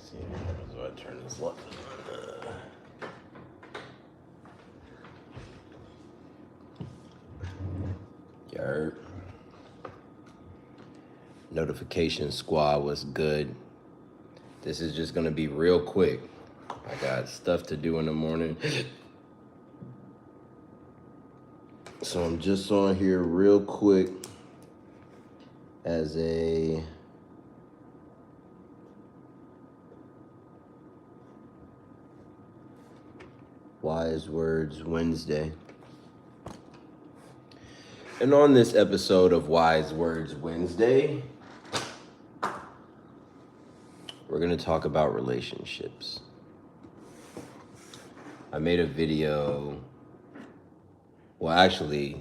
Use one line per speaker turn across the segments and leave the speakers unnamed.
See, so I turn this light on. Yerp. Notification squad was good. This is just gonna be real quick. I got stuff to do in the morning. So I'm just on here real quick as a Wise Words Wednesday. And on this episode of Wise Words Wednesday, we're going to talk about relationships. I made a video,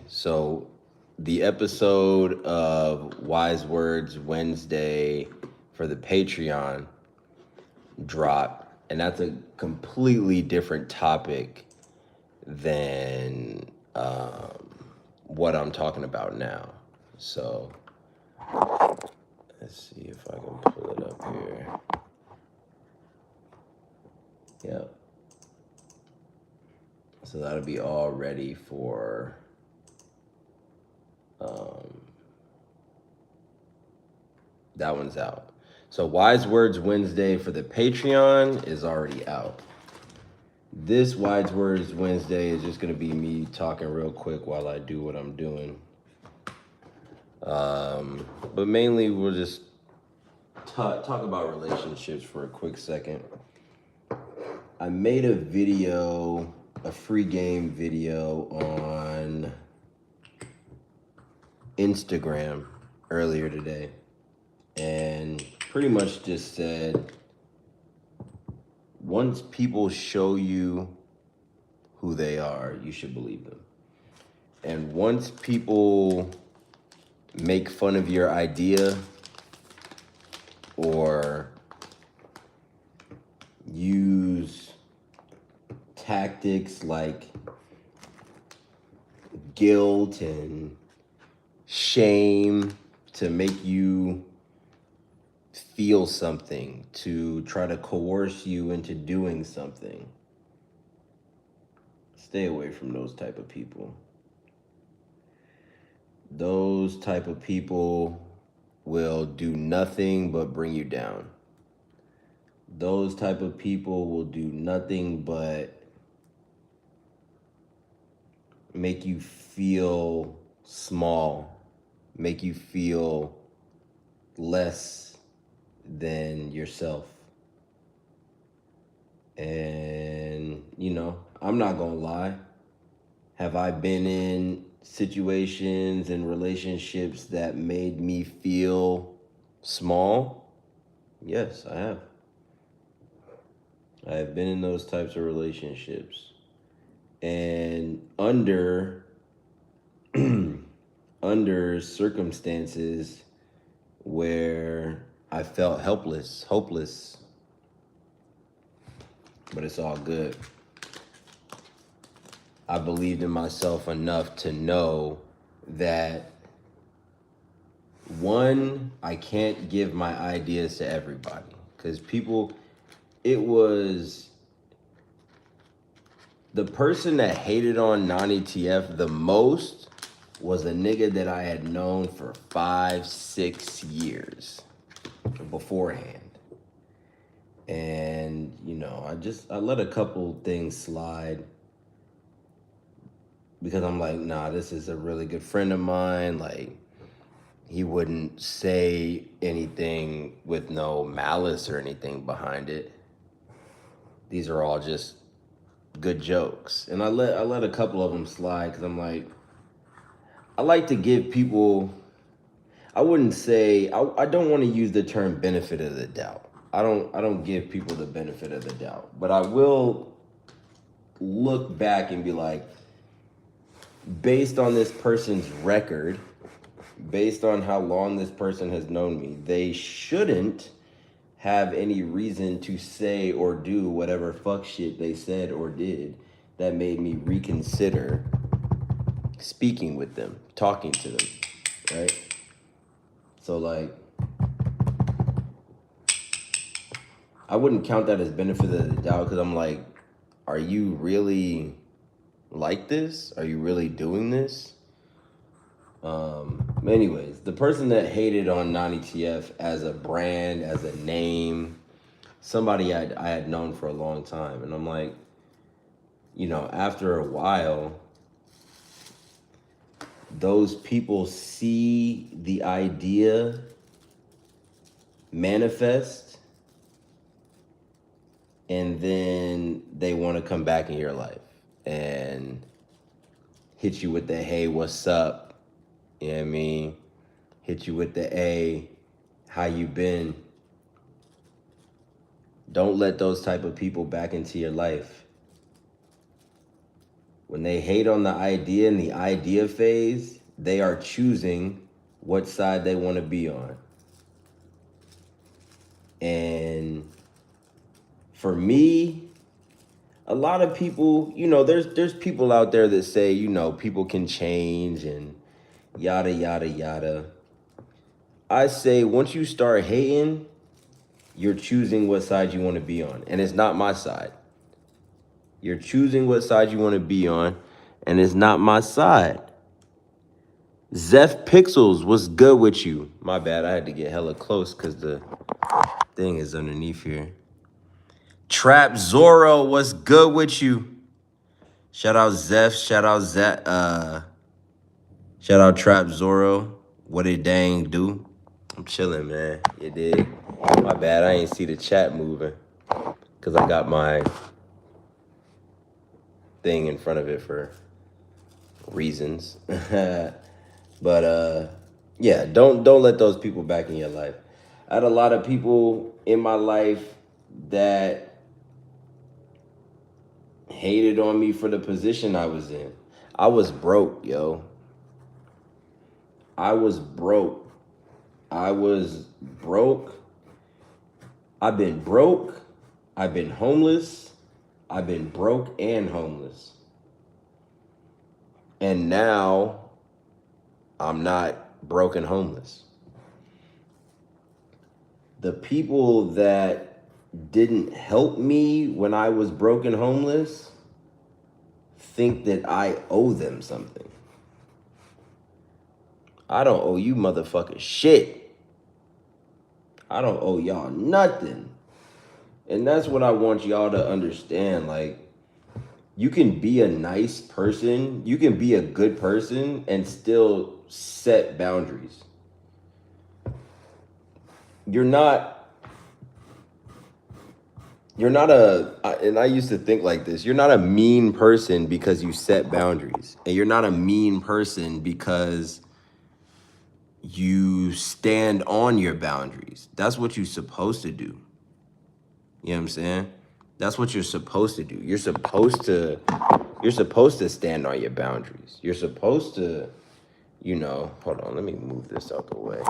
so the episode of Wise Words Wednesday for the Patreon dropped, and that's a completely different topic than what I'm talking about now. So let's see if I can pull it up here. Yep. So that'll be all ready for that one's out. So Wise Words Wednesday for the Patreon is already out. This Wise Words Wednesday is just gonna be me talking real quick while I do what I'm doing. But mainly we'll just talk about relationships for a quick second. I made a video, a free game video on Instagram earlier today, and pretty much just said, once people show you who they are, you should believe them. And once people make fun of your idea or use tactics like guilt and shame to make you feel something, to try to coerce you into doing something, stay away from those type of people. Those type of people will do nothing but bring you down. Those type of people will do nothing but make you feel small, make you feel less than yourself. And, I'm not gonna lie. Have I been in situations and relationships that made me feel small? Yes, I have. I have been in those types of relationships. And under circumstances where I felt helpless, hopeless, but it's all good. I believed in myself enough to know that, one, I can't give my ideas to everybody, because it was the person that hated on non-ETF the most was a nigga that I had known for 5-6 years beforehand. And, I let a couple things slide because I'm like, nah, this is a really good friend of mine. Like, he wouldn't say anything with no malice or anything behind it. These are all just good jokes. And I let a couple of them slide because I'm like, I like to give people, I wouldn't say, I don't want to use the term benefit of the doubt. I don't give people the benefit of the doubt, but I will look back and be like, based on this person's record, based on how long this person has known me, they shouldn't have any reason to say or do whatever fuck shit they said or did that made me reconsider speaking with them, talking to them, right? So, like, I wouldn't count that as benefit of the doubt because I'm like, are you really like this? Are you really doing this? Anyways, the person that hated on non-ETF as a brand, as a name, somebody I had known for a long time, and I'm like, after a while, those people see the idea manifest, and then they want to come back in your life and hit you with the hey, what's up? You know what I mean? Hit you with the hey, how you been? Don't let those type of people back into your life. When they hate on the idea in the idea phase, they are choosing what side they want to be on. And for me, a lot of people, there's people out there that say, people can change and yada yada yada. I say once you start hating, you're choosing what side you want to be on, and it's not my side. You're choosing what side you want to be on, and it's not my side. Zeph Pixels, what's good with you? My bad, I had to get hella close because the thing is underneath here. Trap Zorro, what's good with you? Shout out Zeph, shout out shout out Trap Zorro. What it dang do? I'm chilling, man. You dig? My bad, I ain't see the chat moving because I got my thing in front of it for reasons. But yeah, don't let those people back in your life. I had a lot of people in my life that hated on me for the position I was in. I was broke, yo. I was broke. I was broke. I've been broke. I've been homeless. I've been broke and homeless. And now I'm not broke and homeless. The people that didn't help me when I was broke and homeless think that I owe them something. I don't owe you motherfuckers shit. I don't owe y'all nothing. And that's what I want y'all to understand. Like, you can be a nice person, you can be a good person and still set boundaries. You're not and I used to think like this, you're not a mean person because you set boundaries. And you're not a mean person because you stand on your boundaries. That's what you're supposed to do. You know what I'm saying? That's what you're supposed to do. You're supposed to stand on your boundaries. You're supposed to, hold on, let me move this out the way.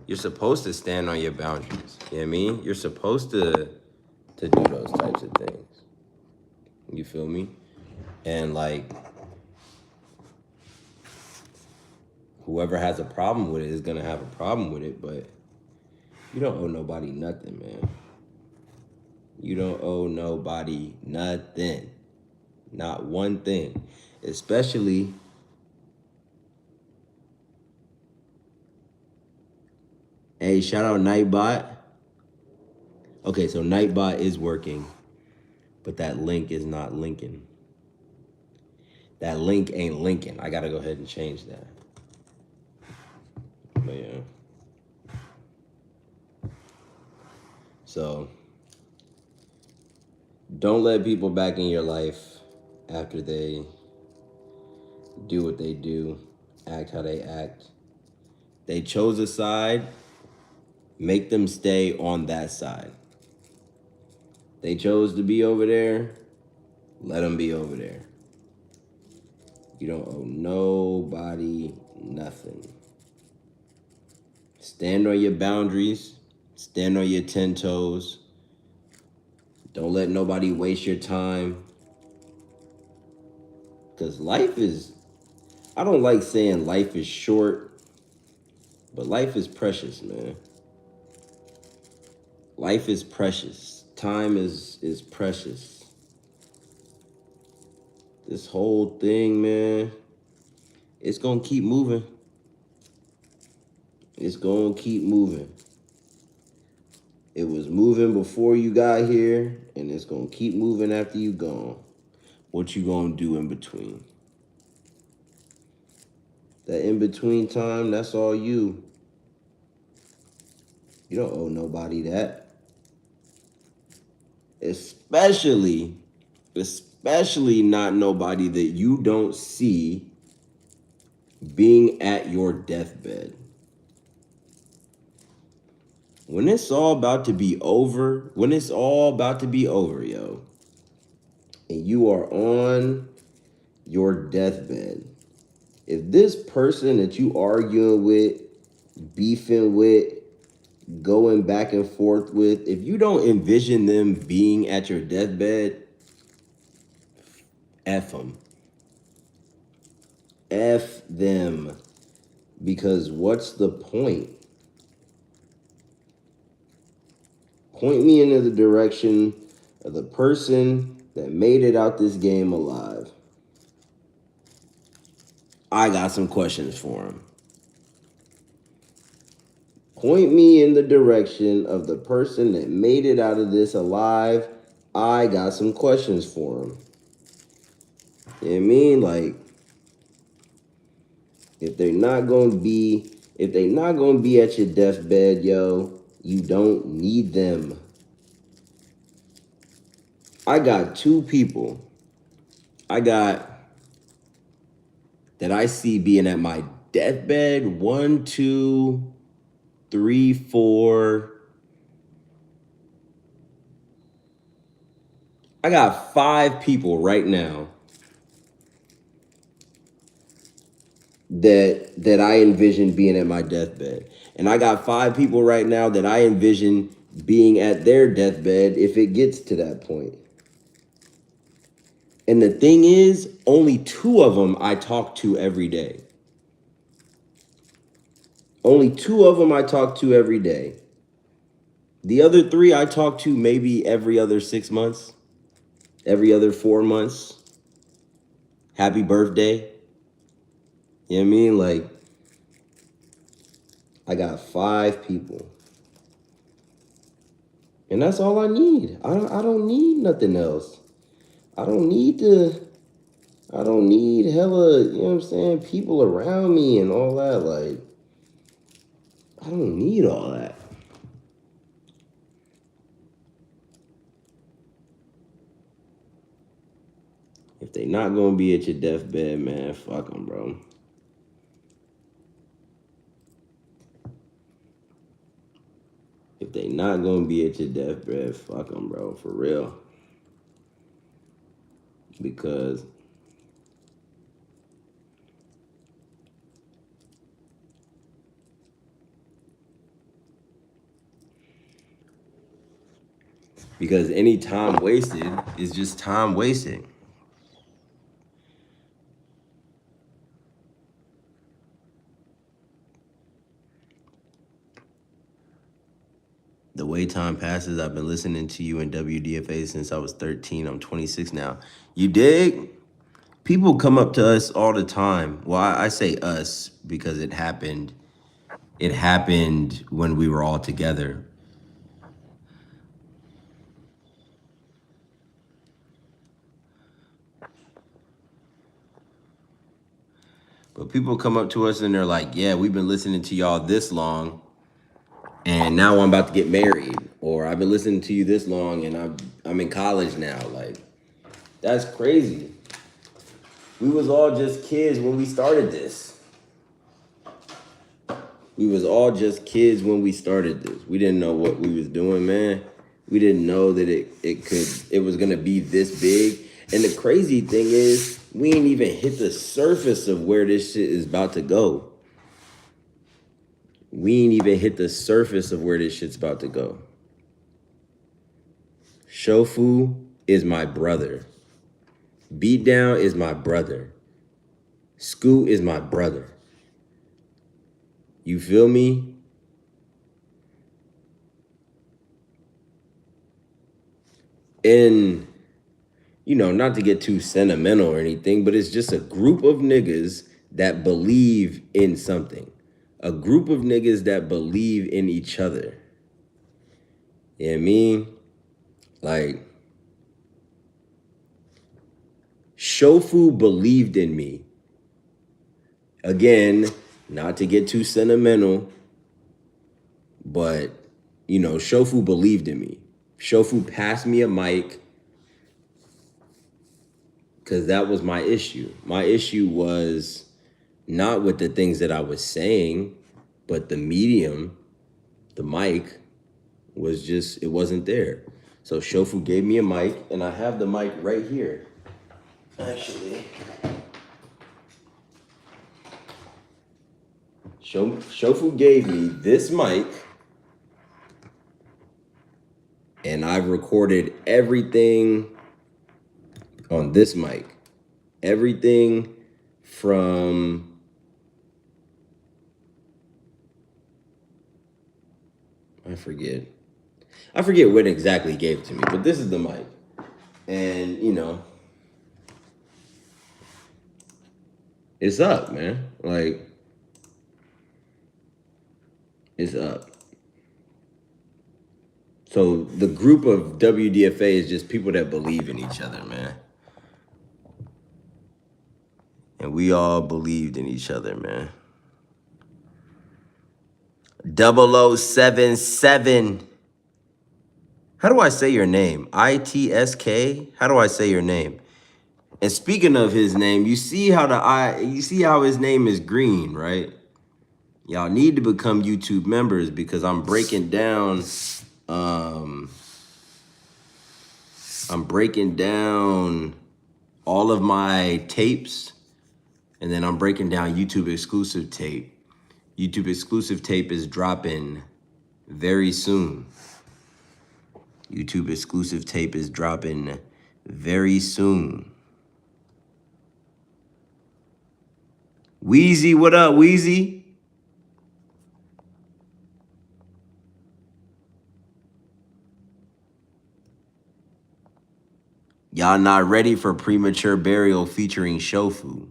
You're supposed to stand on your boundaries. You know what I mean? You're supposed to do those types of things. You feel me? And like, whoever has a problem with it is gonna have a problem with it, but you don't owe nobody nothing, man. You don't owe nobody nothing. Not one thing. Especially hey, shout out Nightbot. Okay, so Nightbot is working, but that link is not linking. That link ain't linking. I gotta go ahead and change that. But yeah. So don't let people back in your life after they do what they do, act how they act. They chose a side, make them stay on that side. They chose to be over there, let them be over there. You don't owe nobody nothing. Stand on your boundaries, stand on your 10 toes. Don't let nobody waste your time. Because life is, I don't like saying life is short, but life is precious, man. Life is precious. Time is precious. This whole thing, man, it's gonna keep moving. It's gonna keep moving. It was moving before you got here, and it's gonna keep moving after you gone. What you gonna do in between? That in between time, that's all you. You don't owe nobody that. Especially not nobody that you don't see being at your deathbed. When it's all about to be over, yo, and you are on your deathbed, if this person that you arguing with, beefing with, going back and forth with, if you don't envision them being at your deathbed, F them. F them. Because what's the point? Point me into the direction of the person that made it out this game alive. I got some questions for him. Point me in the direction of the person that made it out of this alive. I got some questions for him. You know what I mean? Like, if they're not gonna be at your deathbed, yo, you don't need them. I got two people that I see being at my deathbed. 1, 2, 3, 4. I got 5 people right now that I envision being at my deathbed. And I got 5 people right now that I envision being at their deathbed if it gets to that point. And the thing is, only 2 of them I talk to every day. Only 2 of them I talk to every day. The other 3 I talk to maybe every other 6 months, every other 4 months. Happy birthday. You know what I mean? Like, I got 5 people. And that's all I need. I don't need nothing else. I don't need hella, you know what I'm saying, people around me and all that. Like, I don't need all that. If they not gonna be at your deathbed, man, fuck them, bro. If they not gonna be at your deathbed, fuck them, bro, for real. Because any time wasted is just time wasted. The way time passes, I've been listening to you in WDFA since I was 13. I'm 26 now. You dig? People come up to us all the time. Well, I say us because it happened. It happened when we were all together. But people come up to us and they're like, yeah, we've been listening to y'all this long, and now I'm about to get married. Or I've been listening to you this long, and I'm in college now. Like, that's crazy. We was all just kids when we started this. We was all just kids when we started this. We didn't know what we was doing, man. We didn't know that it was gonna be this big. And the crazy thing is, we ain't even hit the surface of where this shit is about to go. We ain't even hit the surface of where this shit's about to go. Shofu is my brother. Beatdown is my brother. Scoot is my brother. You feel me? And, not to get too sentimental or anything, but it's just a group of niggas that believe in something. A group of niggas that believe in each other. You know what I mean? Like, Shofu believed in me. Again, not to get too sentimental, but, Shofu believed in me. Shofu passed me a mic because that was my issue. My issue was not with the things that I was saying, but the medium, the mic, it wasn't there. So Shofu gave me a mic, and I have the mic right here. Actually, Shofu gave me this mic, and I've recorded everything on this mic. Everything from I forget what exactly he gave it to me, but this is the mic. And, it's up, man. Like, it's up. So the group of WDFA is just people that believe in each other, man. And we all believed in each other, man. 0077. How do I say your name? ITSK? How do I say your name? And speaking of his name, you see how his name is green, right? Y'all need to become YouTube members because I'm breaking down all of my tapes, and then I'm breaking down YouTube exclusive tape. YouTube exclusive tape is dropping very soon. YouTube exclusive tape is dropping very soon. Wheezy, what up, Wheezy? Y'all not ready for Premature Burial featuring Shofu.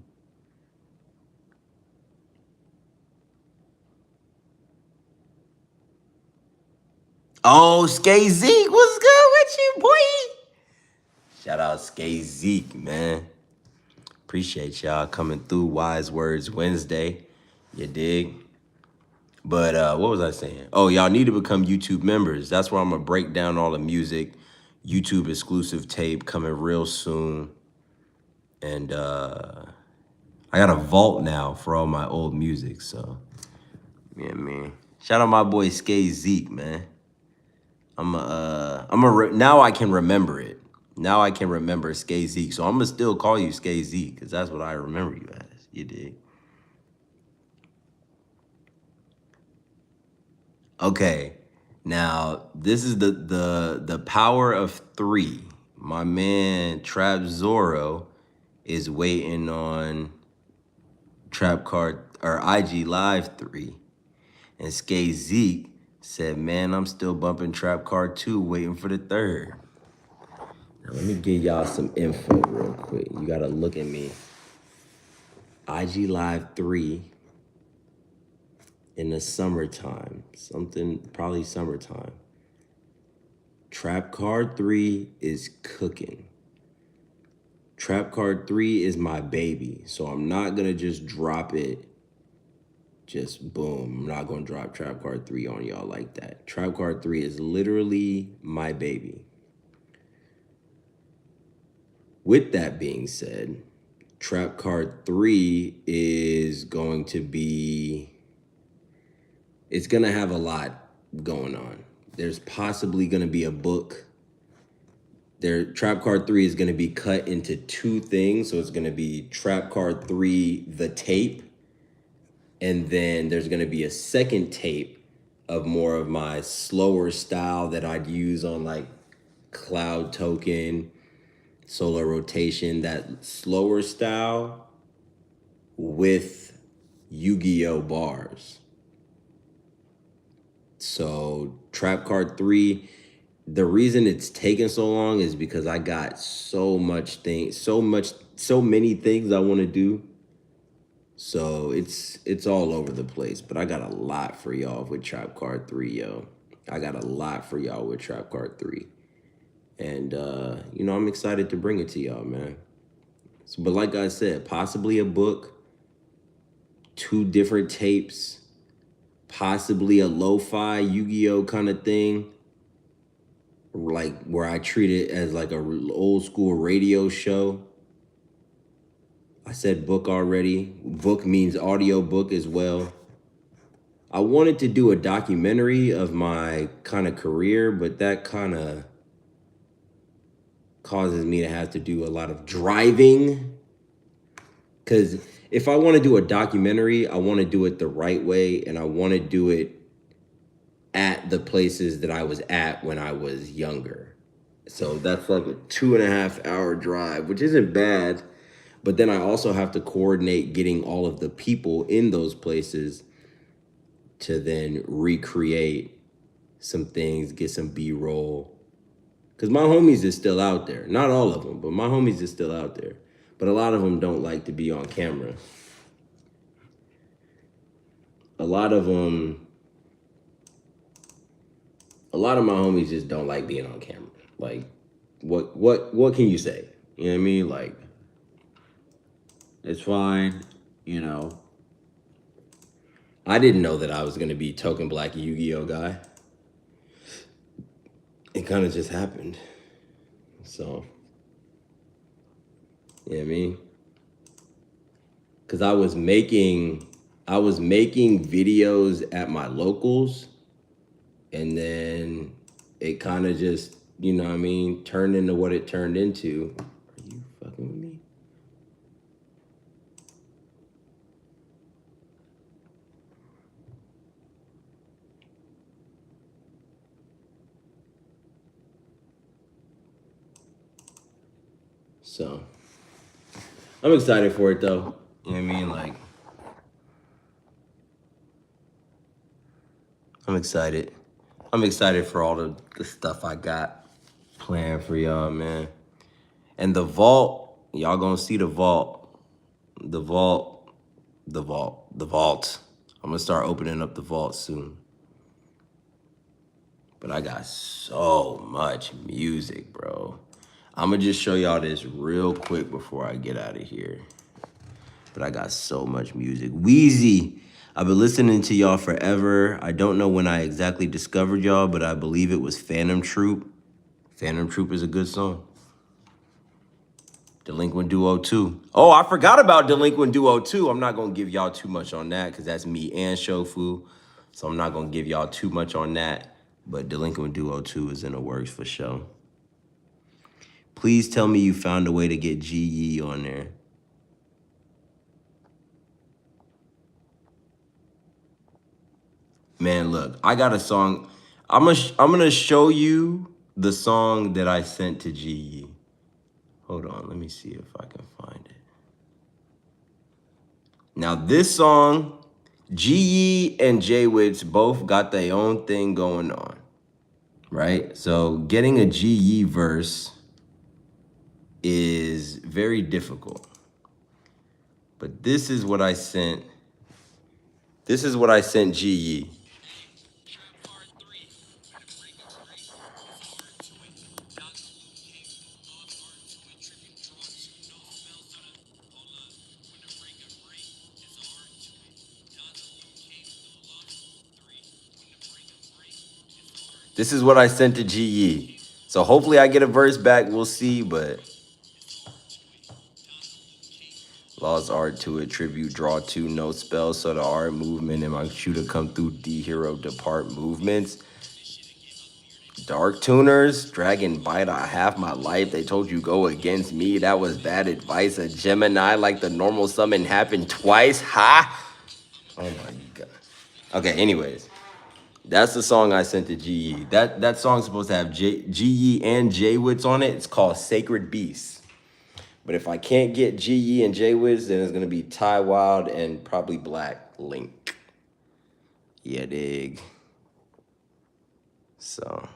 Oh, Skay Zeke, what's good with you, boy? Shout out Skay Zeke, man. Appreciate y'all coming through Wise Words Wednesday. You dig? But what was I saying? Oh, y'all need to become YouTube members. That's where I'm going to break down all the music. YouTube exclusive tape coming real soon. And I got a vault now for all my old music. So, yeah, man. Shout out my boy Skay Zeke, man. Now I can remember it. Now I can remember Skay Zeke. So I'm going to still call you Skay Zeke because that's what I remember you as. You dig? Okay. Now, this is the power of 3. My man Trap Zorro is waiting on Trap Card or IG Live 3. And Skay Zeke said, man, I'm still bumping Trap Card 2, waiting for the 3rd. Now, let me give y'all some info real quick. You got to look at me. IG Live 3 in the summertime. Probably summertime. Trap Card 3 is cooking. Trap Card 3 is my baby. So I'm not going to just drop it. Just boom. I'm not going to drop Trap Card 3 on y'all like that. Trap Card 3 is literally my baby. With that being said, Trap Card 3 is going to be... It's going to have a lot going on. There's possibly going to be a book. Trap Card 3 is going to be cut into 2 things. So it's going to be Trap Card 3, the tape. And then there's going to be a second tape of more of my slower style that I'd use on like Cloud Token, Solar Rotation, that slower style with Yu-Gi-Oh bars. So Trap Card 3, the reason it's taken so long is because I got so many things I want to do. So it's all over the place. But I got a lot for y'all with Trap Card 3, yo. I got a lot for y'all with Trap Card 3. And I'm excited to bring it to y'all, man. So, but like I said, possibly a book, 2 different tapes, possibly a lo-fi Yu-Gi-Oh kind of thing, like where I treat it as like a old school radio show. I said book already. Book means audio book as well. I wanted to do a documentary of my kind of career, but that kind of causes me to have to do a lot of driving. Because if I want to do a documentary, I want to do it the right way, and I want to do it at the places that I was at when I was younger. So that's like a 2.5 hour drive, which isn't bad. But then I also have to coordinate getting all of the people in those places to then recreate some things, get some B-roll. Because my homies is still out there. Not all of them, but my homies is still out there. But a lot of them don't like to be on camera. A lot of my homies just don't like being on camera. Like, what can you say? You know what I mean? Like, it's fine, you know. I didn't know that I was gonna be token black Yu-Gi-Oh guy. It kind of just happened. So, you know what I mean? Cause I was making videos at my locals, and then it kind of just, you know what I mean, turned into what it turned into. Are you fucking with me? So I'm excited for it though. You know what I mean? Like, I'm excited. I'm excited for all the stuff I got planned for y'all, man. And the vault, y'all gonna see the vault. The vault, the vault, the vault. I'm gonna start opening up the vault soon. But I got so much music, bro. I'm gonna just show y'all this real quick before I get out of here. But I got so much music. Wheezy, I've been listening to y'all forever. I don't know when I exactly discovered y'all, but I believe it was Phantom Troop. Phantom Troop is a good song. Delinquent Duo 2. Oh, I forgot about Delinquent Duo 2. I'm not gonna give y'all too much on that because that's me and Shofu. So I'm not gonna give y'all too much on that. But Delinquent Duo 2 is in the works for sure. Please tell me you found a way to get GE on there. Man, look, I got a song. I'm gonna show you the song that I sent to GE. Hold on, let me see if I can find it. Now this song, GE and J-Wits both got their own thing going on, right? So getting a GE verse is very difficult. But this is what I sent. This is what I sent GE. This is what I sent to GE. So hopefully I get a verse back. We'll see, but lost art to it, tribute, draw two, no spells, so the art movement and my shooter come through D hero depart movements. Dark tuners, dragon bite, I have my life. They told you go against me. That was bad advice. A Gemini like the normal summon happened twice. Ha! Oh my god. Okay, anyways. That's the song I sent to GE. That song's supposed to have GE and J-Wits on it. It's called Sacred Beast. But if I can't get GE and J-Wits, then it's gonna be Ty Wild and probably Black Link. Yeah, dig. So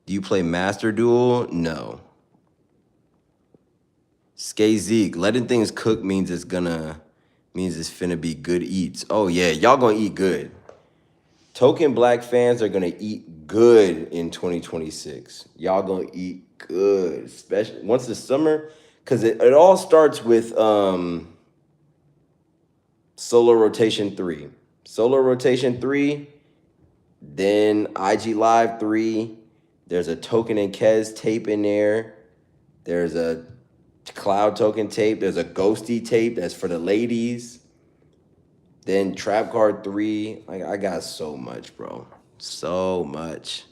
Do you play Master Duel? No. Skay Zeke, letting things cook means it's finna be good eats. Oh yeah, y'all gonna eat good. Token Black fans are gonna eat good in 2026. Y'all gonna eat good, especially once the summer, because it all starts with Solo Rotation 3. Solo Rotation 3, then IG Live 3. There's a Token and Kez tape in there. There's a Cloud Token tape. There's a Ghosty tape that's for the ladies. Then Trap Card 3. Like, I got so much, bro. So much.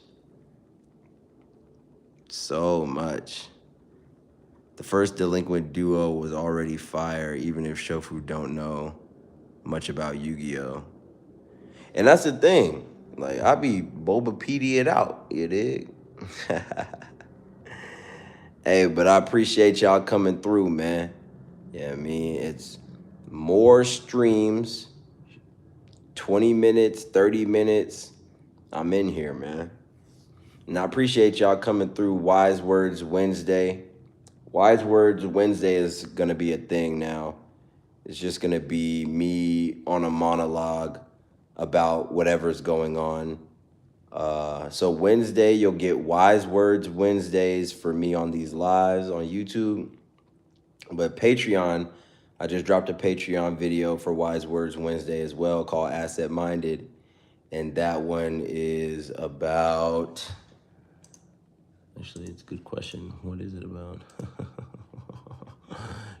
So much. The first Delinquent Duo was already fire, even if Shofu don't know much about Yu-Gi-Oh! And that's the thing. Like, I be Bobapedia it out, you dig? Hey, but I appreciate y'all coming through, man. Yeah, I mean, it's more streams, 20 minutes, 30 minutes. I'm in here, man. And I appreciate y'all coming through Wise Words Wednesday. Wise Words Wednesday is going to be a thing now. It's just going to be me on a monologue about whatever's going on. So Wednesday, you'll get Wise Words Wednesdays for me on these lives on YouTube. But Patreon, I just dropped a Patreon video for Wise Words Wednesday as well called Asset Minded. And that one is about... Actually, it's a good question. What is it about?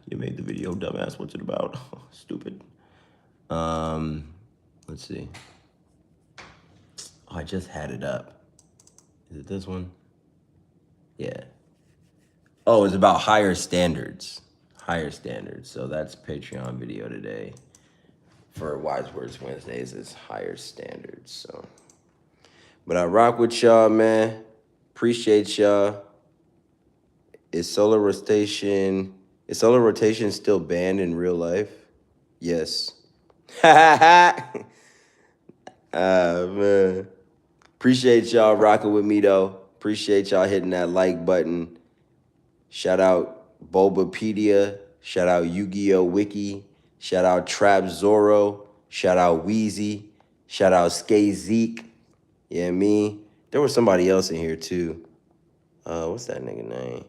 You made the video, dumbass. What's it about? Stupid. Let's see. Oh, I just had it up. Is it this one? Yeah. Oh, it's about higher standards. Higher standards. So that's Patreon video today. For Wise Words Wednesdays, it's higher standards. So, but I rock with y'all, man. Appreciate y'all. Is solar rotation still banned in real life? Yes. Man. Appreciate y'all rocking with me though. Appreciate y'all hitting that like button. Shout out Bobapedia. Shout out Yu-Gi-Oh! Wiki. Shout out Trap Zorro. Shout out Wheezy. Shout out Skay Zeke. Yeah, me. There was somebody else in here too. What's that nigga name?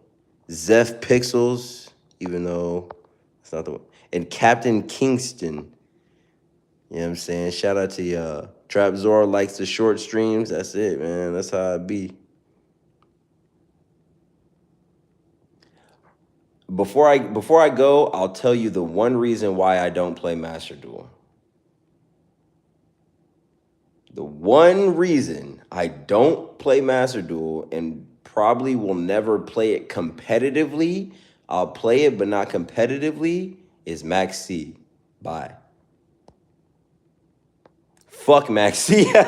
Zeph Pixels, even though it's not the one. And Captain Kingston. You know what I'm saying? Shout out to y'all. Trap Zorro likes the short streams. That's it, man. That's how it be. Before I go, I'll tell you the one reason why I don't play Master Duel. The one reason I don't play Master Duel and probably will never play it competitively, I'll play it but not competitively, is Max C. Bye. Fuck Max C.